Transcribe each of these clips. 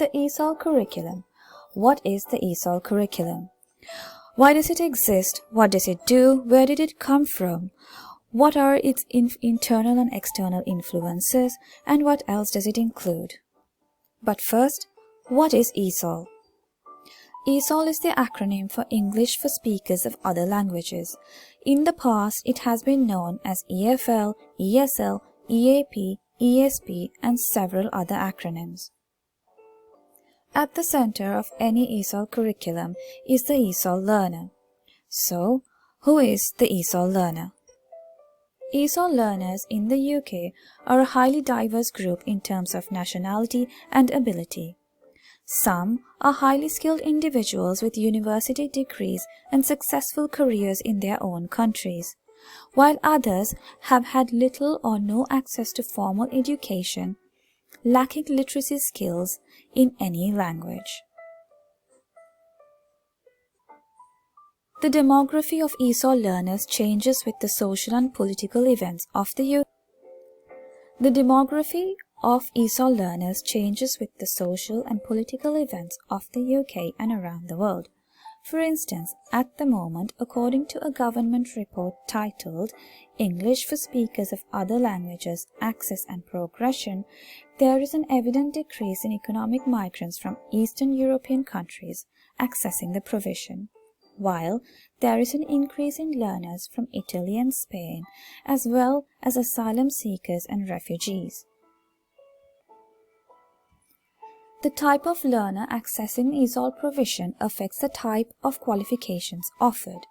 The Esol Curriculum. What is the Esol Curriculum? Why does it exist? What does it do? Where did it come from? What are its internal and external influences? And what else does it include? But first, what is Esol? Esol is the acronym for English for Speakers of Other Languages. In the past, it has been known as EFL, ESL, EAP, ESP, and several other acronyms. At the center of any Esol curriculum is the Esol Learner. So, who is the Esol Learner? Esol learners in the UK are a highly diverse group in terms of nationality and ability. Some are highly skilled individuals with university degrees and successful careers in their own countries, while others have had little or no access to formal education, lacking literacy skills in any language. The demography of Esol learners changes with the social and political events of the UK. The demography of Esol learners changes with the social and political events of the UK and around the world. For instance, at the moment, according to a government report titled English for Speakers of Other Languages, Access and Progression, there is an evident decrease in economic migrants from Eastern European countries accessing the provision, while there is an increase in learners from Italy and Spain, as well as asylum seekers and refugees. The type of learner accessing Esol provision affects the type of qualifications offered.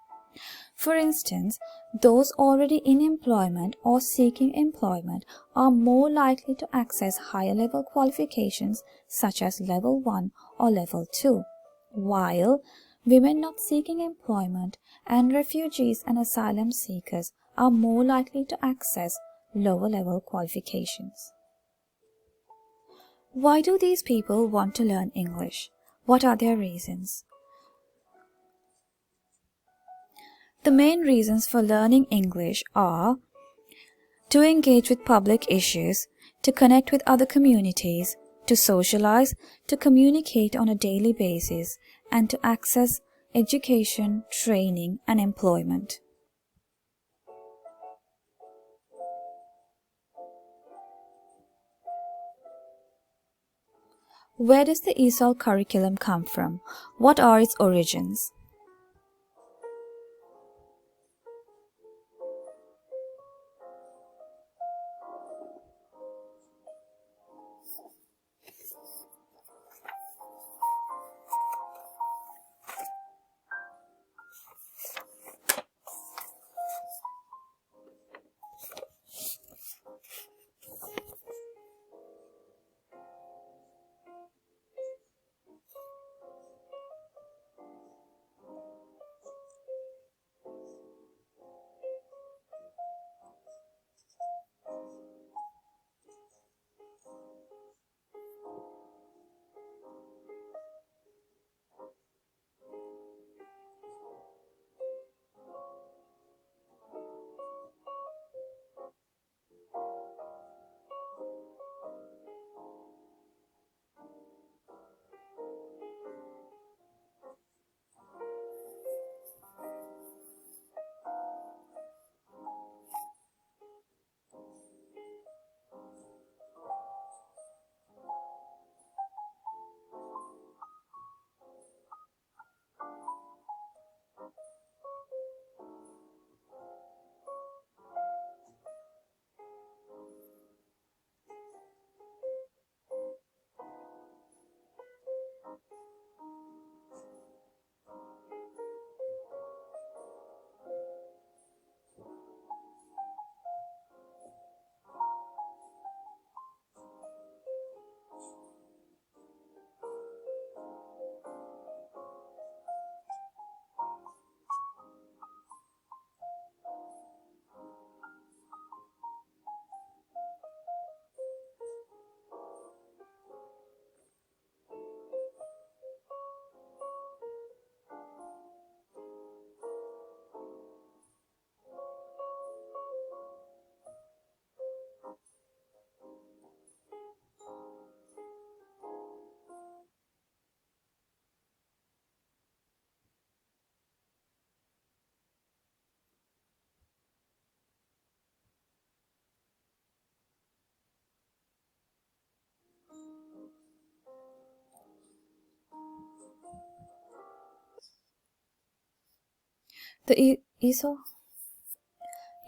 For instance, those already in employment or seeking employment are more likely to access higher level qualifications such as level 1 or level 2, while women not seeking employment and refugees and asylum seekers are more likely to access lower level qualifications. Why do these people want to learn English? What are their reasons? The main reasons for learning English are to engage with public issues, to connect with other communities, to socialize, to communicate on a daily basis, and to access education, training, and employment. Where does the Esol curriculum come from? What are its origins?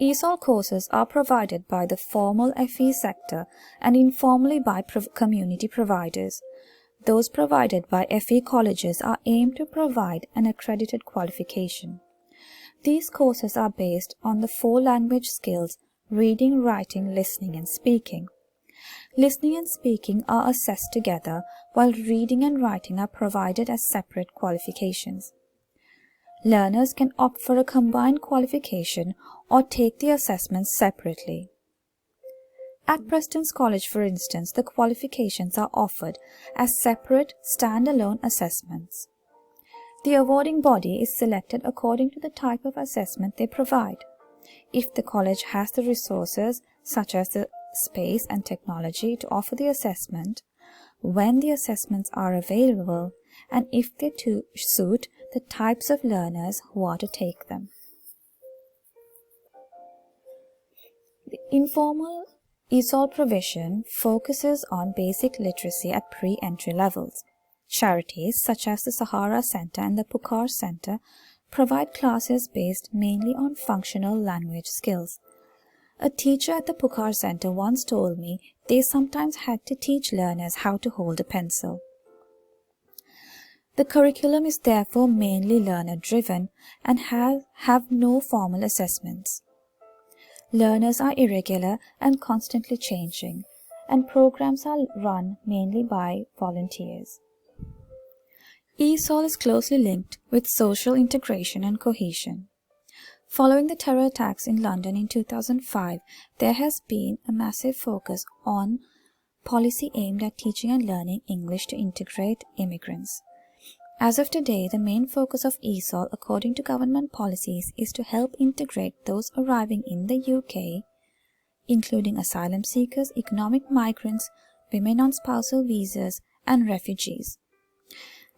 Esol courses are provided by the formal FE sector and informally by community providers. Those provided by FE colleges are aimed to provide an accredited qualification. These courses are based on the 4 language skills: reading, writing, listening, and speaking. Listening and speaking are assessed together, while reading and writing are provided as separate qualifications. Learners can opt for a combined qualification or take the assessments separately. At Preston's College, for instance, the qualifications are offered as separate, standalone assessments. The awarding body is selected according to the type of assessment they provide. If the college has the resources, such as the space and technology, to offer the assessment, when the assessments are available, and if they suit the types of learners who are to take them. The informal Esol provision focuses on basic literacy at pre-entry levels. Charities such as the Sahara Center and the Pucar Center provide classes based mainly on functional language skills. A teacher at the Pucar Center once told me they sometimes had to teach learners how to hold a pencil. The curriculum is therefore mainly learner-driven and have no formal assessments. Learners are irregular and constantly changing, and programs are run mainly by volunteers. Esol is closely linked with social integration and cohesion. Following the terror attacks in London in 2005, there has been a massive focus on policy aimed at teaching and learning English to integrate immigrants. As of today, the main focus of Esol, according to government policies, is to help integrate those arriving in the UK, including asylum seekers, economic migrants, women on spousal visas, and refugees.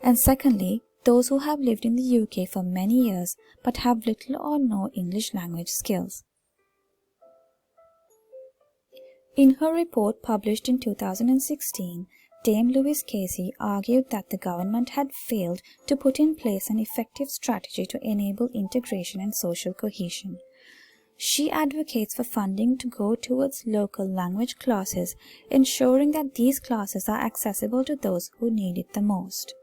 And secondly, those who have lived in the UK for many years but have little or no English language skills. In her report published in 2016, Dame Louise Casey argued that the government had failed to put in place an effective strategy to enable integration and social cohesion. She advocates for funding to go towards local language classes, ensuring that these classes are accessible to those who need it the most.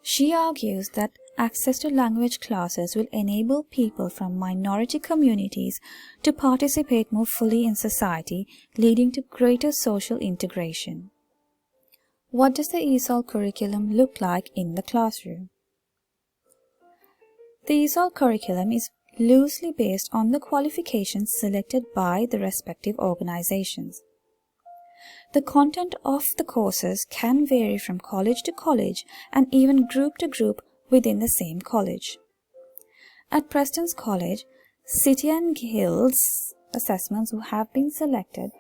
She argues that access to language classes will enable people from minority communities to participate more fully in society, leading to greater social integration. What does the Esol curriculum look like in the classroom? The Esol curriculum is loosely based on the qualifications selected by the respective organizations. The content of the courses can vary from college to college and even group to group within the same college. At Preston's College, City and Guilds assessments have been selected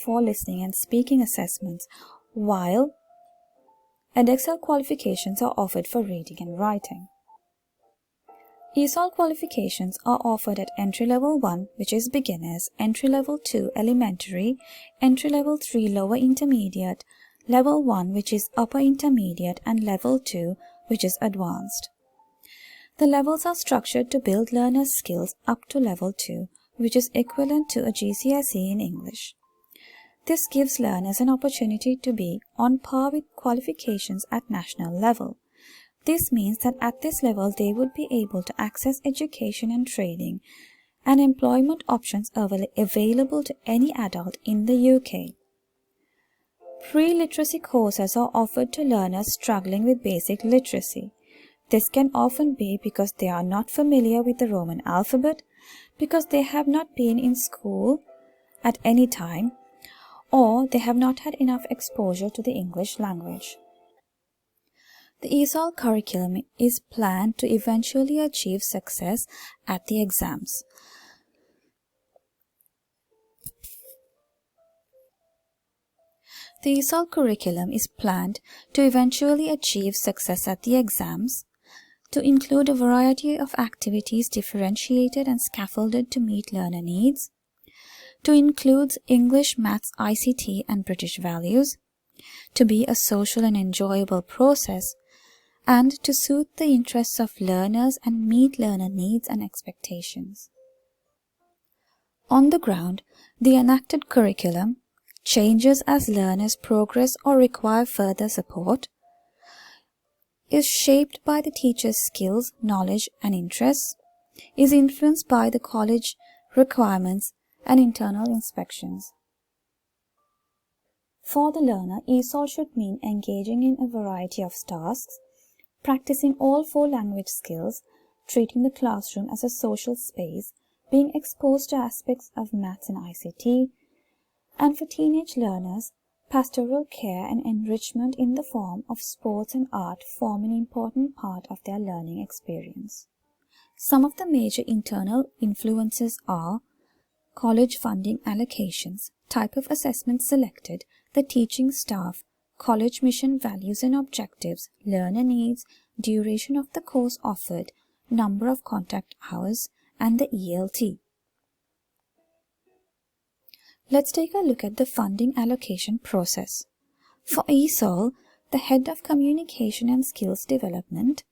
for listening and speaking assessments, while Edexcel qualifications are offered for reading and writing. Esol qualifications are offered at Entry Level 1, which is beginners, Entry Level 2 elementary, Entry Level 3 lower intermediate, Level 1 which is upper intermediate, and Level 2 which is advanced. The levels are structured to build learners' skills up to Level 2, which is equivalent to a GCSE in English. This gives learners an opportunity to be on par with qualifications at national level. This means that at this level they would be able to access education and training and employment options available to any adult in the UK. Pre-literacy courses are offered to learners struggling with basic literacy. This can often be because they are not familiar with the Roman alphabet, because they have not been in school at any time, or they have not had enough exposure to the English language. The Esol curriculum is planned to eventually achieve success at the exams. The Esol curriculum is planned to eventually achieve success at the exams, to include a variety of activities differentiated and scaffolded to meet learner needs, to include English, Maths, ICT and British values, to be a social and enjoyable process, and to suit the interests of learners and meet learner needs and expectations. On the ground, the enacted curriculum changes as learners progress or require further support, is shaped by the teacher's skills, knowledge, and interests, is influenced by the college requirements and internal inspections. For the learner, ESOL should mean engaging in a variety of tasks, practicing all 4 language skills, treating the classroom as a social space, being exposed to aspects of maths and ICT, and for teenage learners, pastoral care and enrichment in the form of sports and art form an important part of their learning experience. Some of the major internal influences are college funding allocations, type of assessment selected, the teaching staff, college mission values and objectives, learner needs, duration of the course offered, number of contact hours, and the ELT. Let's take a look at the funding allocation process. For ESOL, the head of communication and skills development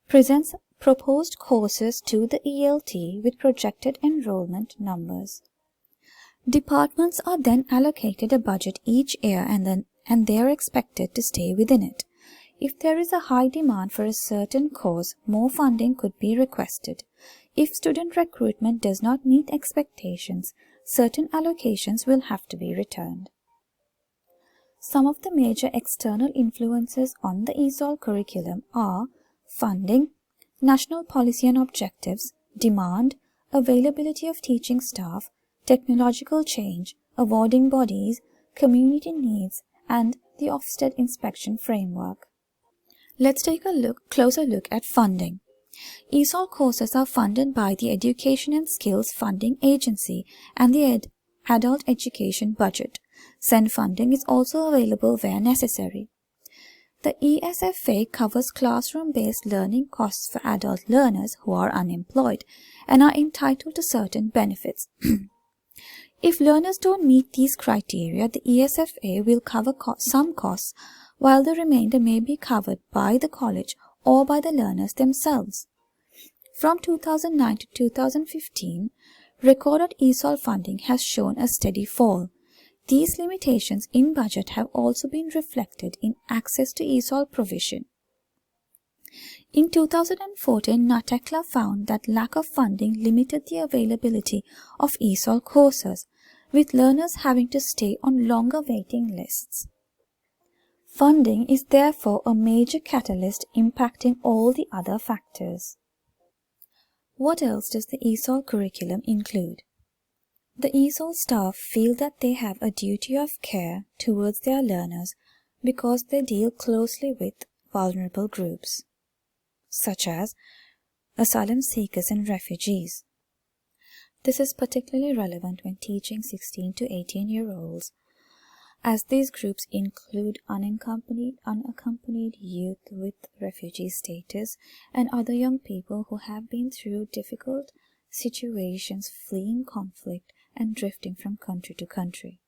presents proposed courses to the ELT with projected enrollment numbers. Departments are then allocated a budget each year and they are expected to stay within it. If there is a high demand for a certain course, more funding could be requested. If student recruitment does not meet expectations, certain allocations will have to be returned. Some of the major external influences on the Esol curriculum are funding, national policy and objectives, demand, availability of teaching staff, technological change, awarding bodies, community needs, and the Ofsted inspection framework. Let's take a closer look at funding. ESOL courses are funded by the Education and Skills Funding Agency and the Adult Education Budget. SEND funding is also available where necessary. The ESFA covers classroom-based learning costs for adult learners who are unemployed and are entitled to certain benefits. If learners don't meet these criteria, the ESFA will cover some costs, while the remainder may be covered by the college or by the learners themselves. From 2009 to 2015, recorded ESOL funding has shown a steady fall. These limitations in budget have also been reflected in access to ESOL provision. In 2014, NATECLA found that lack of funding limited the availability of ESOL courses, with learners having to stay on longer waiting lists. Funding is therefore a major catalyst impacting all the other factors. What else does the ESOL curriculum include? The ESOL staff feel that they have a duty of care towards their learners because they deal closely with vulnerable groups, such as asylum seekers and refugees. This is particularly relevant when teaching 16 to 18-year-olds, as these groups include unaccompanied youth with refugee status and other young people who have been through difficult situations fleeing conflict and drifting from country to country.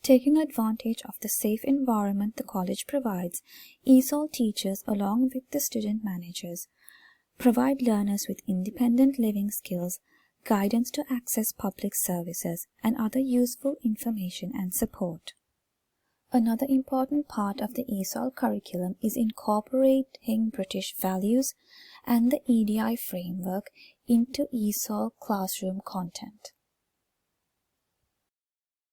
Taking advantage of the safe environment the college provides, ESOL teachers, along with the student managers, provide learners with independent living skills, guidance to access public services, and other useful information and support. Another important part of the ESOL curriculum is incorporating British values and the EDI framework into ESOL classroom content.